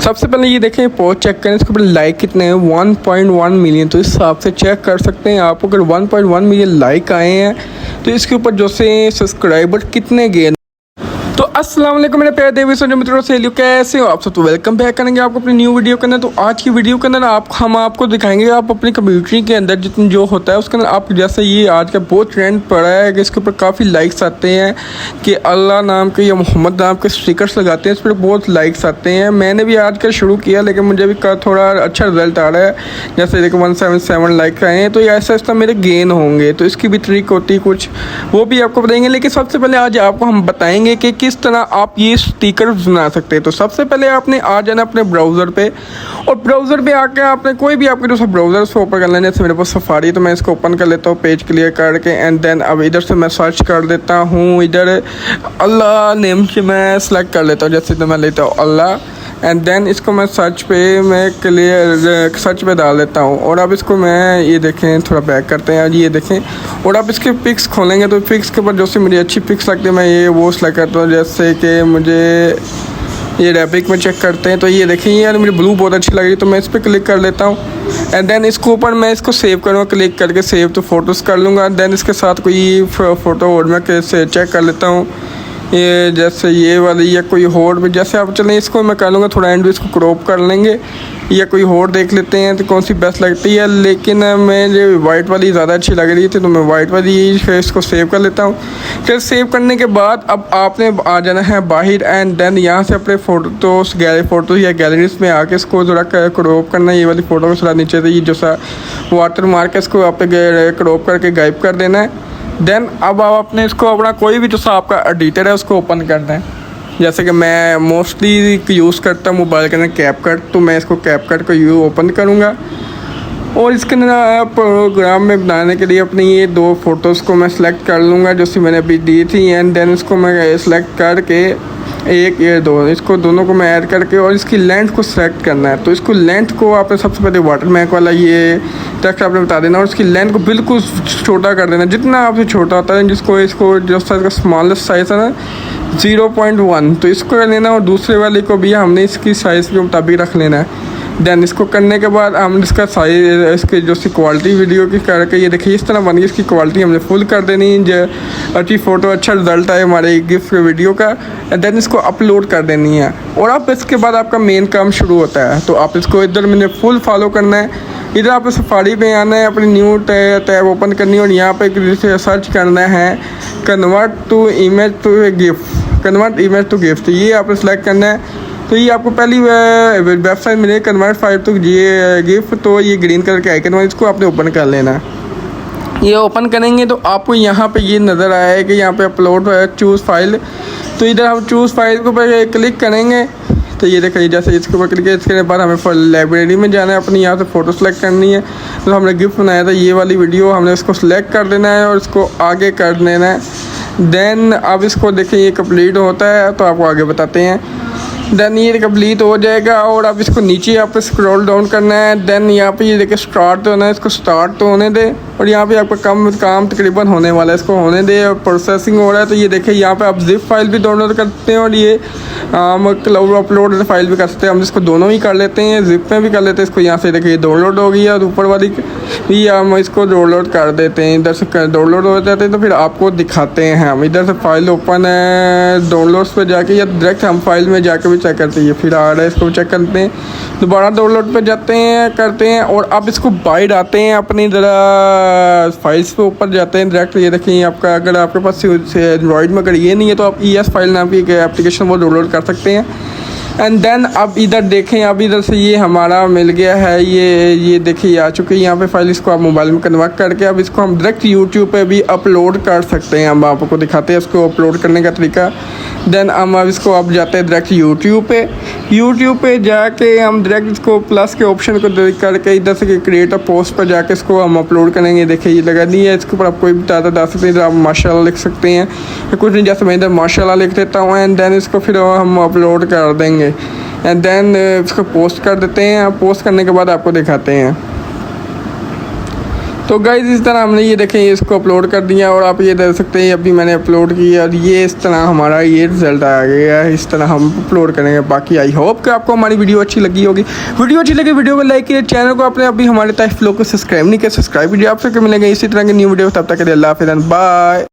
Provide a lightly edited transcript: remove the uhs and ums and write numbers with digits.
सबसे पहले ये देखें पोस्ट चेक करें, इसके ऊपर लाइक कितने हैं 1.1 मिलियन। तो इस हिसाब से चेक कर सकते हैं आप, अगर 1.1 मिलियन लाइक आए हैं तो इसके ऊपर जो से सब्सक्राइबर कितने गए। तो अस्सलाम वालेकुम मेरे प्यारे देवी सोने मित्रों से कैसे हो आप सब। तो वेलकम बैक करेंगे आपको अपनी न्यू वीडियो के अंदर। तो आज की वीडियो के अंदर हम आपको दिखाएंगे आप अपनी कम्युनिटी के अंदर जितनी जो होता है उसके अंदर आप जैसे ये आज का बहुत ट्रेंड पड़ा है कि इसके ऊपर काफ़ी लाइक्स आते हैं कि अल्लाह नाम के या मोहम्मद नाम के स्टिकर्स लगाते हैं, इस पर बहुत लाइक्स आते हैं। मैंने भी आज का शुरू किया लेकिन मुझे भी थोड़ा अच्छा रिजल्ट आ रहा है, जैसे देखो 177 लाइक आए हैं। तो ये ऐसा ऐसा मेरे गेन होंगे, तो इसकी भी ट्रिक होती है कुछ, वो भी आपको बताएंगे। लेकिन सबसे पहले आज आपको हम बताएंगे कि किस तरह आप ये स्टिकर बना सकते हैं। तो सबसे पहले आपने आ जाना अपने ब्राउज़र पे, और ब्राउज़र पे आके आपने कोई भी आपके जो ब्राउज़र उसको ओपन कर लेना है। जैसे मेरे पास सफारी, तो मैं इसको ओपन कर लेता हूँ पेज क्लियर करके। एंड देन अब इधर से मैं सर्च कर देता हूँ, इधर अल्लाह नेम से मैं सेलेक्ट कर लेता हूँ। जैसे तो मैं लेता हूँ अल्लाह, एंड देन इसको मैं सर्च पे डाल देता हूँ। और अब इसको मैं ये देखें, थोड़ा बैक करते हैं, ये देखें। और आप इसके पिक्स खोलेंगे तो पिक्स के ऊपर जो सी मुझे अच्छी पिक्स लगती है मैं ये वो सेलेक्ट करता हूँ। जैसे कि मुझे ये रैपिक में चेक करते हैं, तो ये देखें यार मुझे ब्लू बहुत अच्छी लगी, तो मैं इस पर क्लिक कर लेता हूँ। एंड देन इसके ऊपर मैं इसको सेव करूँगा, क्लिक करके सेव तो फ़ोटोज़ कर लूँगा। देन इसके साथ कोई फ़ोटो और मैं कैसे चेक कर लेता हूँ, ये जैसे ये वाली या कोई और भी, जैसे आप चलें इसको मैं कर लूँगा थोड़ा एंड भी इसको क्रॉप कर लेंगे, या कोई और देख लेते हैं तो कौन सी बेस्ट लगती है। लेकिन मुझे वाइट वाली ज़्यादा अच्छी लग रही थी तो मैं वाइट वाली फिर इसको सेव कर लेता हूँ। फिर सेव करने के बाद अब आपने आ जाना है बाहर, एंड देन यहाँ से अपने फ़ोटो या गैलरीज में आके इसको थोड़ा क्रॉप करना है। ये वाली फ़ोटो को थोड़ा नीचे से ये जो सा वाटर मार्क है इसको आप क्रॉप करके गायब कर देना है। देन अब आप अपने इसको अपना कोई भी जो सा आपका एडिटर है उसको ओपन करना है। जैसे कि मैं मोस्टली यूज़ करता हूँ मोबाइल के अंदर कैपकट, तो मैं इसको कैपकट को ओपन करूँगा। और इसके अंदर प्रोग्राम में बनाने के लिए अपनी ये दो फ़ोटोज़ को मैं सेलेक्ट कर लूँगा जो सी मैंने अभी दी थी। एंड देन इसको मैं सेलेक्ट करके एक ये दो इसको दोनों को मैं ऐड करके और इसकी लेंथ को सेलेक्ट करना है। तो इसको लेंथ को आपने सबसे पहले वाटरमार्क वाला ये टेक्स्ट आपने बता देना और इसकी लेंथ को बिल्कुल छोटा कर देना, जितना आपसे छोटा होता है। जिसको इसको जो साइज़ का स्मॉलेस्ट साइज़ है ना 0.1, तो इसको कर लेना। और दूसरे वाले को भी हमने इसकी साइज़ के मुताबिक रख लेना है। देन इसको करने के बाद हम इसका साइज इसकी जो सी क्वालिटी वीडियो की करके ये देखिए इस तरह बन गई। इसकी क्वालिटी हमने फुल कर देनी जो अच्छी फ़ोटो अच्छा रिजल्ट आए हमारे गिफ्ट वीडियो का। एंड देन इसको अपलोड कर देनी है। और अब इसके बाद आपका मेन काम शुरू होता है। तो आप इसको इधर मैंने फुल फॉलो करना है। इधर आप सफारी पे आना है, अपनी न्यू टैब ओपन करनी है और यहाँ पे सर्च करना है कन्वर्ट इमेज टू गिफ्ट, ये आपने सेलेक्ट करना है। तो ये आपको पहली वेबसाइट मिलेगी कन्वर्ट फाइल टू गिफ्ट, तो ये ग्रीन कलर के आइकन वाला इसको आपने ओपन कर लेना है। ये ओपन करेंगे तो आपको यहाँ पे ये नज़र आया कि यहाँ पे अपलोड चूज़ फाइल। तो इधर हम चूज़ फाइल के ऊपर क्लिक करेंगे तो ये देखिए जैसे इसके ऊपर क्लिक करने के बाद हमें लाइब्रेरी में जाना है, अपनी यहाँ से फ़ोटो सेलेक्ट करनी है। तो हमने गिफ्ट बनाया था ये वाली वीडियो, हमने इसको सेलेक्ट कर देना है और इसको आगे कर देना है। देन अब इसको देखिए ये कंप्लीट होता है तो आपको आगे बताते हैं। देन ये कंप्लीट हो जाएगा और अब इसको नीचे यहाँ पे स्क्रॉल डाउन करना है। देन यहाँ पे ये देखिए स्टार्ट होना है, इसको स्टार्ट तो होने दे। और यहाँ पे आपका काम तकरीबन होने वाला है, इसको होने दे। और प्रोसेसिंग हो रहा है तो ये देखिए यहाँ पे आप जिप फाइल भी डाउनलोड करते हैं और ये क्लाउड अपलोड फाइल भी कर सकते हैं। हम इसको दोनों ही कर लेते हैं, जिप में भी कर लेते हैं। इसको यहाँ से देखिए डाउनलोड हो गई है और ऊपर वाली भी हम इसको डाउनलोड कर देते हैं। इधर से डाउनलोड हो जाते हैं तो फिर आपको दिखाते हैं। हम इधर से फाइल ओपन है डाउनलोड्स पे जाके या डायरेक्ट हम फाइल में जाके भी चेक करते हैं। फिर आ रहा है इसको चेक करते हैं, दोबारा डाउनलोड पे जाते हैं करते हैं। और अब इसको बाहर आते हैं अपनी ज़रा फाइल्स पे ऊपर जाते हैं डायरेक्ट। ये देखिए आपका अगर आपके पास एंड्रॉइड में अगर ये नहीं है तो आप ES फाइल नाम की एप्लीकेशन वो डाउनलोड कर सकते हैं। एंड देन अब इधर देखें, अब इधर से ये हमारा मिल गया है, ये देखिए आ चुकी है यहाँ पे फाइल। इसको आप मोबाइल में कन्वर्ट करके अब इसको हम डायरेक्ट यूट्यूब पे भी अपलोड कर सकते हैं। हम आपको दिखाते हैं इसको अपलोड करने का तरीका। देन हम अब इसको अब जाते हैं डायरेक्ट यूट्यूब पे जाके हम डायरेक्ट इसको प्लस के ऑप्शन को क्लिक करके इधर से क्रिएट अ पोस्ट पर जाके इसको हम अपलोड करेंगे। देखिए ये लगा दी है, इसके ऊपर आप कोई भी डाटा डाल सकते हैं। इधर आप माशाल्लाह लिख सकते हैं या कुछ नहीं, जैसे मैं इधर माशाल्लाह लिख देता हूँ। एंड देन इसको फिर हम अपलोड कर देंगे। एंड देन इसको पोस्ट कर देते हैं। पोस्ट करने के बाद आपको दिखाते हैं। तो गाइस इस तरह हमने ये देखें इसको अपलोड कर दिया और आप ये देख सकते हैं अभी मैंने अपलोड किया और ये इस तरह हमारा ये रिजल्ट आ गया है। इस तरह हम अपलोड करेंगे। बाकी आई होप कि आपको हमारी वीडियो अच्छी लगी होगी। वीडियो अच्छी लगी वीडियो को लाइक कीजिए, चैनल को आपने अभी हमारे टाइप फ्लो को सब्सक्राइब नहीं किया सब्सक्राइब कीजिए। आपसे मिलेंगे इसी तरह की न्यू वीडियो, तब तक के लिए अल्लाह हाफ़िज़, बाय।